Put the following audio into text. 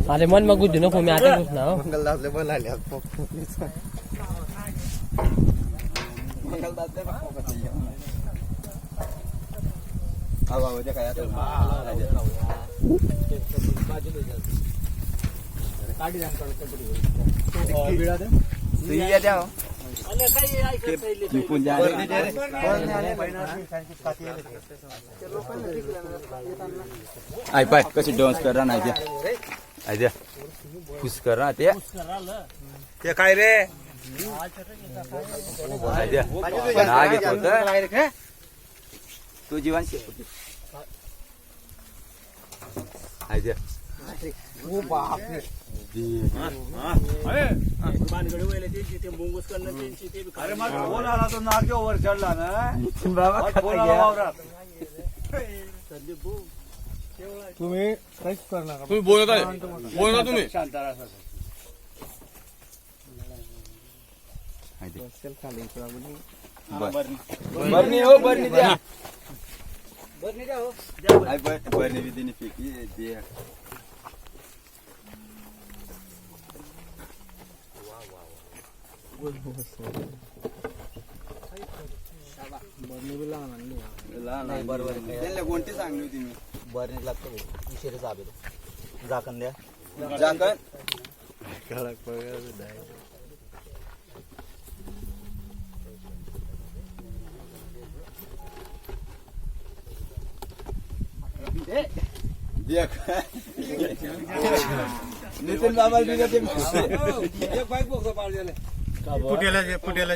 अरे मन मग गुद्दू नको मी आता खूप ना मंगलदासले बोलायले आई पाय कशी डान्स करा ना आयद्या खुश करा ते काय रे तू जीवन आयद्या अरे मग फोन आला तो नाक्या वर चढला ना बाबा तुम्ही काहीच करणार तुम्ही बोलत आहे बोलता तुम्ही शांत राहा बरणी हो बरणी द्या बरणी विधीने फेकी द्या कोणती सांगली होती मी बरणी लागतो विषय साबे झाकण द्या झाकण नितीन बाबा एक बाईक बघतो पाहिजे फुटेला